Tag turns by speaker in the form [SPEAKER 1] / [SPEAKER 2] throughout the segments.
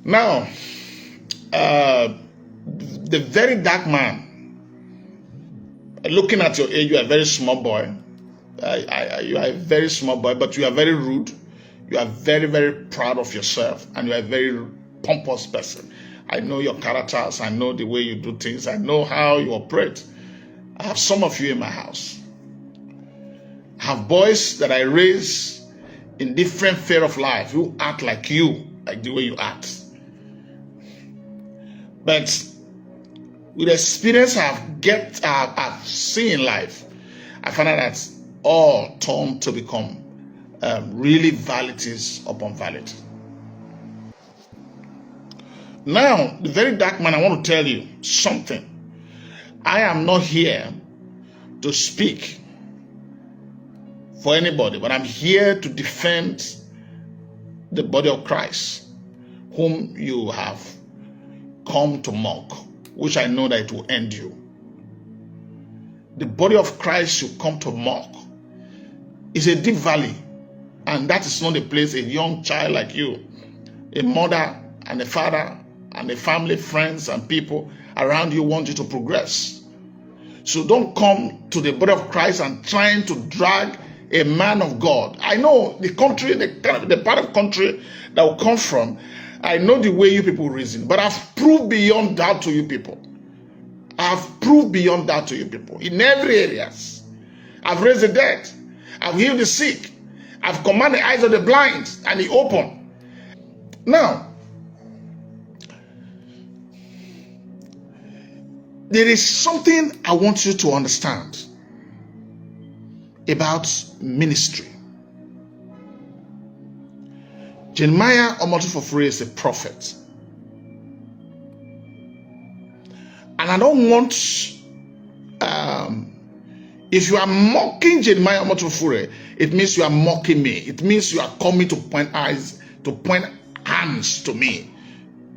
[SPEAKER 1] Now, the very dark man, looking at your age, you are a very small boy. You are a very small boy, but you are very rude. You are very, very proud of yourself, and you are a very pompous person. I know your characters. I know the way you do things. I know how you operate. I have some of you in my house. I have boys that I raise in different sphere of life who act like you, like the way you act. But with the experience I've seen in life, I found out that all turned to become really vanities upon vanity. Now, the very dark man, I want to tell you something. I am not here to speak for anybody, but I'm here to defend the body of Christ, whom you have come to mock, which I know that it will end you. The body of Christ you come to mock is a deep valley, and that is not a place a young child like you, a mother and a father and a family, friends and people around you want you to progress. So don't come to the body of Christ and trying to drag a man of God. I know the country, the part of country that will come from. I know the way you people reason, but I've proved beyond doubt to you people. I've proved beyond doubt to you people in every areas. I've raised the dead. I've healed the sick. I've commanded the eyes of the blind and he opened. Now, there is something I want you to understand about ministry. Jeremiah Omoto is a prophet. And I don't want, if you are mocking Jeremiah Omoto, it means you are mocking me. It means you are coming to point hands to me.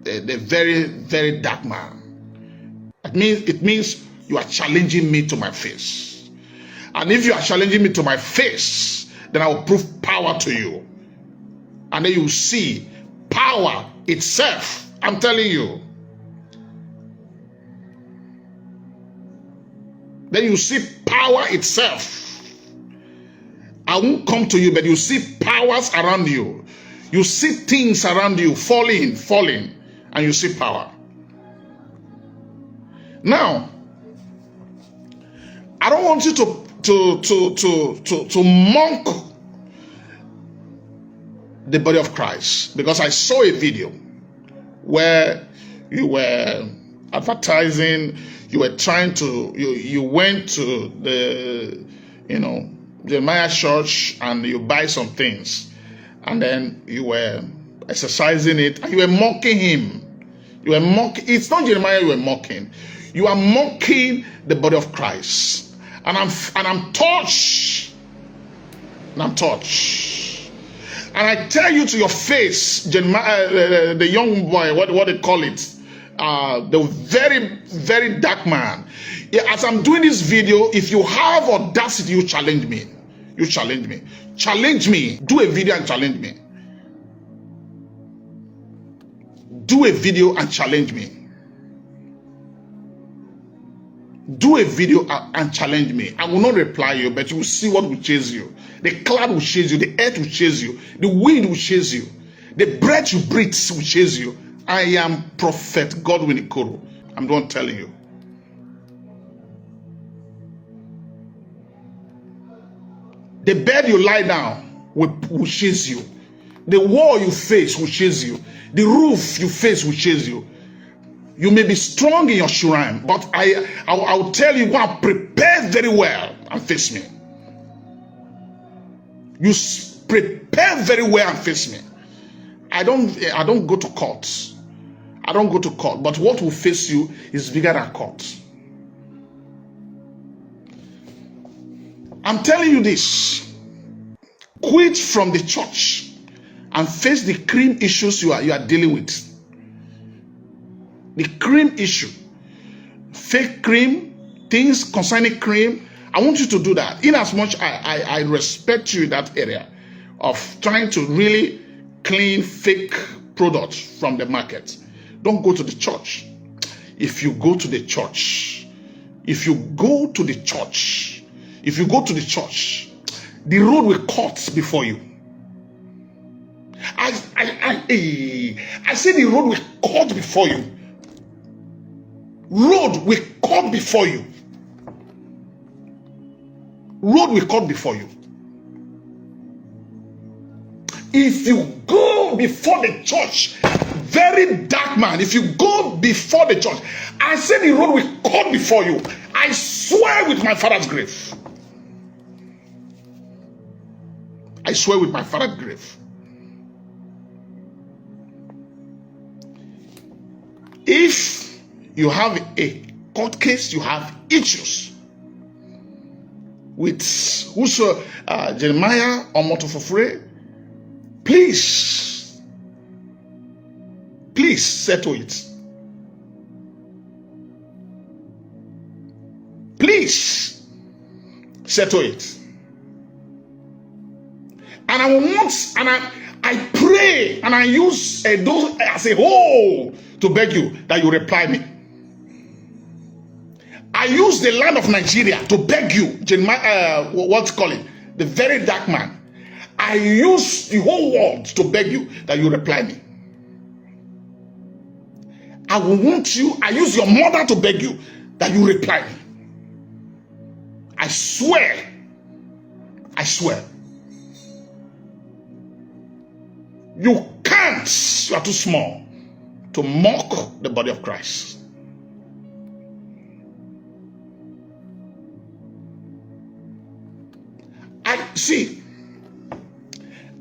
[SPEAKER 1] The very, very dark man. It means you are challenging me to my face. And if you are challenging me to my face, then I will prove power to you. And then you will see power itself. I'm telling you. Then you see power itself. I won't come to you, but you see powers around you. You see things around you falling, and you see power. Now, I don't want you to mock the body of Christ, because I saw a video where you were advertising, you were trying to, you went to the, Jeremiah church and you buy some things, and then you were exercising it and you were mocking him. You were mocking, it's not Jeremiah you were mocking. You are mocking the body of Christ. And I'm touched. And I'm touched. And I tell you to your face, Jeremiah, the young boy, what they call it, the very, very dark man. As I'm doing this video, if you have audacity, you challenge me. You challenge me. Challenge me. Do a video and challenge me. Do a video and challenge me. Do a video and challenge me. I will not reply you, but you will see what will chase you. The cloud will chase you. The earth will chase you. The wind will chase you. The breath you breathe will chase you. I am Prophet Godwin Ikuru. I'm the one telling you. The bed you lie down will chase you. The wall you face will chase you. The roof you face will chase you. You may be strong in your shrine, but I'll tell you, go and prepare very well and face me. You prepare very well and face me. I don't go to court. I don't go to court, but what will face you is bigger than court. I'm telling you this. Quit from the church and face the cream issues you are dealing with. The cream issue, fake cream, things concerning cream. I want you to do that. In as much I respect you in that area of trying to really clean fake products from the market. Don't go to the church. If you go to the church, the road will cut before you. I say the road will cut before you. Road will cut before you. Road will cut before you. If you go before the church, very dark man, if you go before the church, I say the road will cut before you. I swear with my father's grave. I swear with my father's grave. If you have a court case, you have issues with Jeremiah Omoto SAGA, please settle it. Please settle it. And I pray and I use those as a whole to beg you that you reply me. I use the land of Nigeria to beg you, Jeremiah, what's calling the very dark man. I use the whole world to beg you that you reply me. I use your mother to beg you that you reply me. I swear. You can't, you are too small to mock the body of Christ.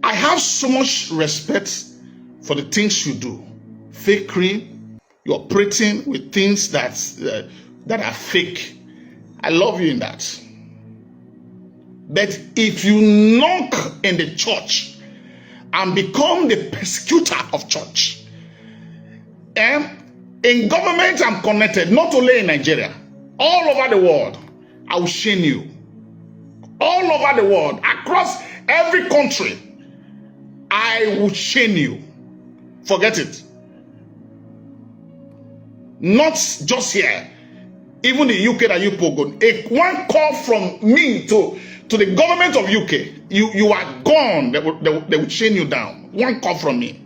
[SPEAKER 1] I have so much respect for the things you do. Fakery, you're operating with things that are fake. I love you in that. But if you knock in the church and become the persecutor of church, in government I'm connected, not only in Nigeria, all over the world, I will shame you. All over the world, across every country, I will shame you. Forget it. Not just here, even the UK that you pogon. One call from me to the government of UK, you are gone. They will chain you down. One call from me.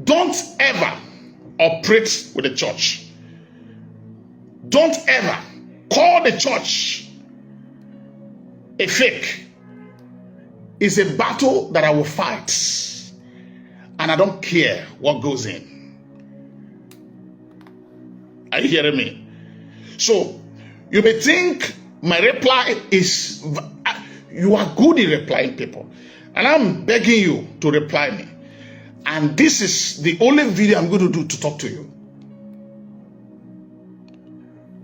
[SPEAKER 1] Don't ever operate with the church. Don't ever call the church a fake. It's a battle that I will fight, and I don't care what goes in. Are you hearing me? So you may think my reply is, you are good in replying people, and I'm begging you to reply me. And this is the only video I'm going to do to talk to you.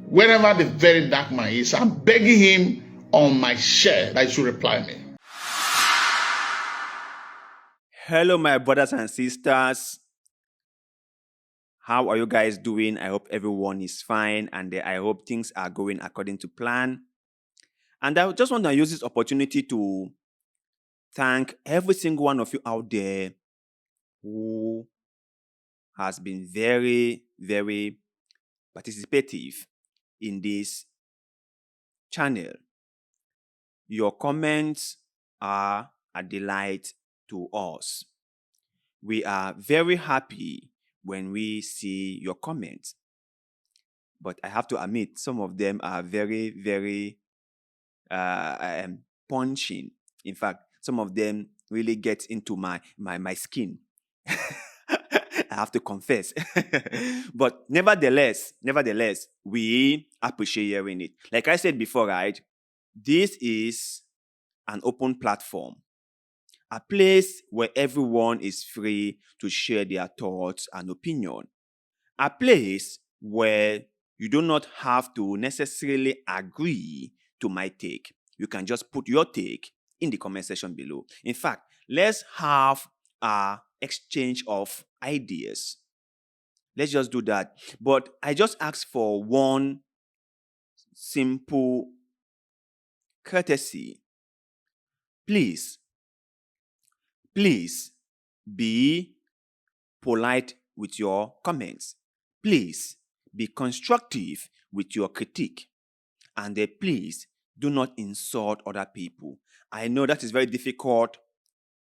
[SPEAKER 1] Wherever the very dark man is, I'm begging him on my share that he should reply me.
[SPEAKER 2] Hello, my brothers and sisters. How are you guys doing? I hope everyone is fine, and I hope things are going according to plan. And I just want to use this opportunity to thank every single one of you out there who has been very, very participative in this channel. Your comments are a delight to us. We are very happy when we see your comments. But I have to admit, some of them are very, very punching. In fact, some of them really get into my skin. I have to confess. But nevertheless, we appreciate hearing it. Like I said before, right? This is an open platform. A place where everyone is free to share their thoughts and opinion. A place where you do not have to necessarily agree to my take. You can just put your take in the comment section below. In fact, let's have an exchange of ideas. Let's just do that. But I just ask for one simple courtesy. please, please be polite with your comments. Please be constructive with your critique. And please do not insult other people. I know that is very difficult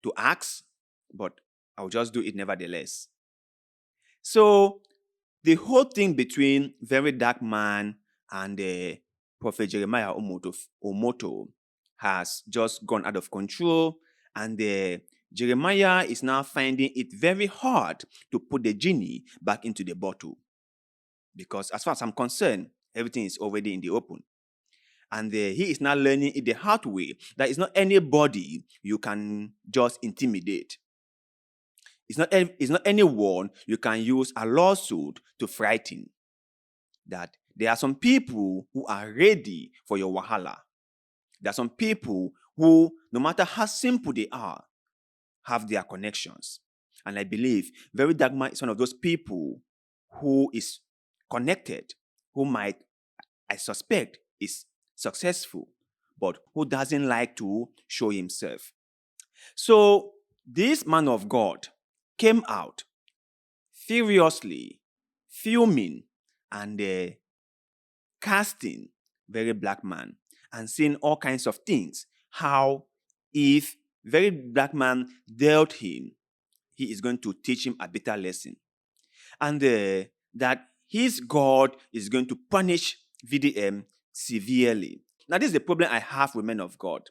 [SPEAKER 2] to ask, but I'll just do it nevertheless. So the whole thing between very dark man and Prophet Jeremiah Omoto has just gone out of control, and Jeremiah is now finding it very hard to put the genie back into the bottle, because as far as I'm concerned, everything is already in the open. And he is now learning it the hard way that it's not anybody you can just intimidate. It's not anyone you can use a lawsuit to frighten. That there are some people who are ready for your wahala. There are some people who, no matter how simple they are, have their connections. And I believe Very Dark Man is one of those people who is connected, who might, I suspect, is successful, but who doesn't like to show himself. So this man of God came out furiously, fuming, and casting Very Black Man and saying all kinds of things. How if Very Black Man dealt him, he is going to teach him a bitter lesson. And that his God is going to punish VDM severely. Now, this is the problem I have with men of God.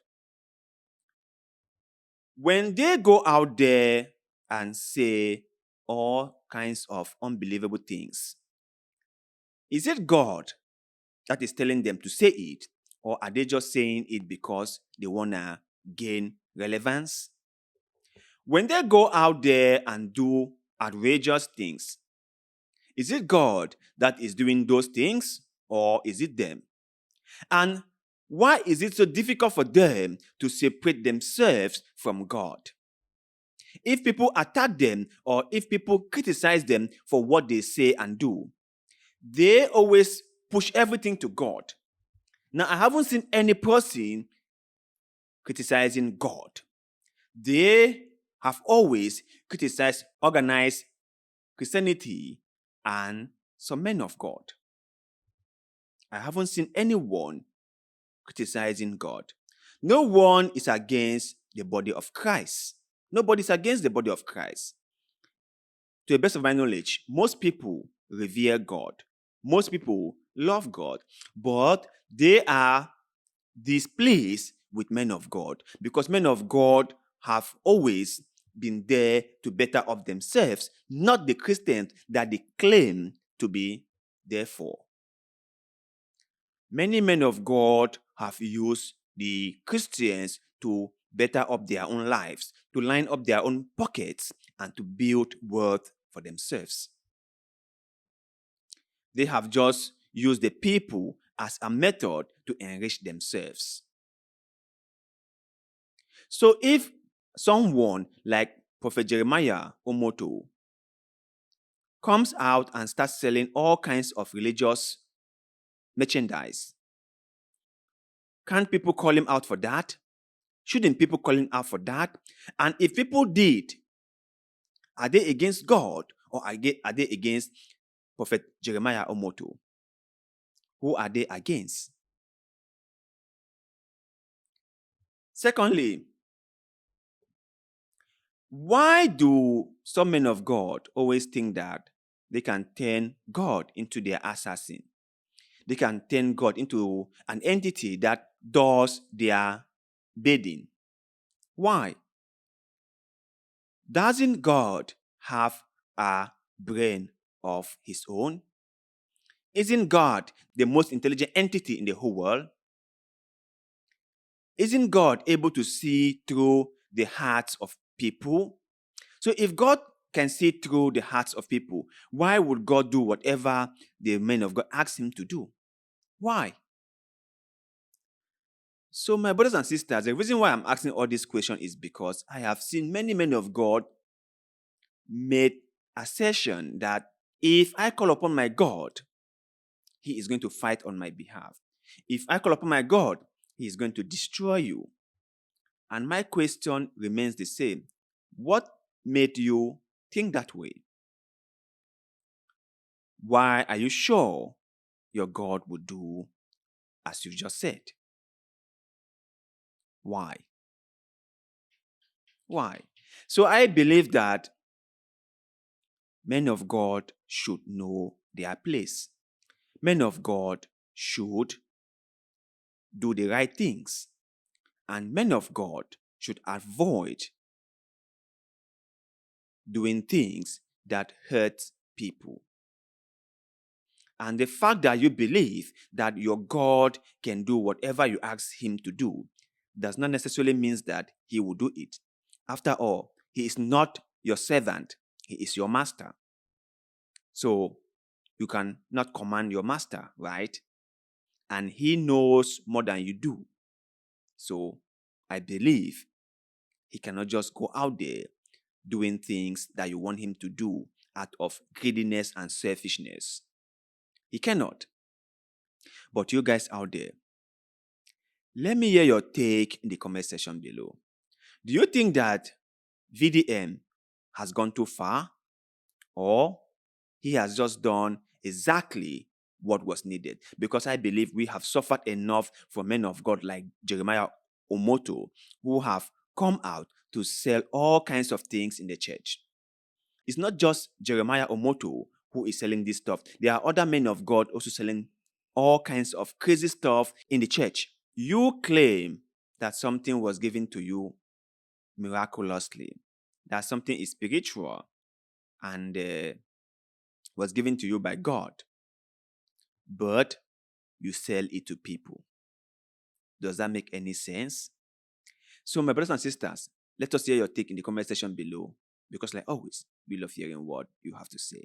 [SPEAKER 2] When they go out there and say all kinds of unbelievable things, is it God that is telling them to say it, or are they just saying it because they want to gain relevance? When they go out there and do outrageous things, is it God that is doing those things, or is it them? And why is it so difficult for them to separate themselves from God? If people attack them or if people criticize them for what they say and do, they always push everything to God. Now, I haven't seen any person criticizing God. They have always criticized organized Christianity and some men of God. I haven't seen anyone criticizing God. No one is against the body of Christ. Nobody is against the body of Christ. To the best of my knowledge, most people revere God. Most people love God, but they are displeased with men of God because men of God have always been there to better up themselves, not the Christians that they claim to be there for. Many men of God have used the Christians to better up their own lives, to line up their own pockets, and to build wealth for themselves. They have just used the people as a method to enrich themselves. So if someone like Prophet Jeremiah Omoto comes out and starts selling all kinds of religious merchandise, can't people call him out for that? Shouldn't people call him out for that? And if people did, are they against God or are they against Prophet Jeremiah Omoto? Who are they against? Secondly, why do some men of God always think that they can turn God into their assassin? They can turn God into an entity that does their bidding. Why? Doesn't God have a brain of his own? Isn't God the most intelligent entity in the whole world? Isn't God able to see through the hearts of people? So if God can see through the hearts of people, why would God do whatever the men of God ask him to do? Why? So my brothers and sisters, the reason why I'm asking all these questions is because I have seen many men of God made assertion that if I call upon my God, he is going to fight on my behalf. If I call upon my God, he is going to destroy you. And my question remains the same. What made you think that way? Why are you sure your God would do as you just said? Why? Why? So I believe that men of God should know their place. Men of God should do the right things. And men of God should avoid doing things that hurt people. And the fact that you believe that your God can do whatever you ask him to do does not necessarily mean that he will do it. After all, he is not your servant, he is your master. So you can not command your master, right? And he knows more than you do. So I believe he cannot just go out there doing things that you want him to do out of greediness and selfishness. He cannot. But you guys out there, let me hear your take in the comment section below. Do you think that VDM has gone too far, or he has just done exactly what was needed? Because I believe we have suffered enough from men of God like Jeremiah Omoto, who have come out to sell all kinds of things in the church. It's not just Jeremiah Omoto who is selling this stuff. There are other men of God also selling all kinds of crazy stuff in the church. You claim that something was given to you miraculously, that something is spiritual and was given to you by God, but you sell it to people. Does that make any sense? So, my brothers and sisters, let us hear your take in the comment section below, because like always, we love hearing what you have to say.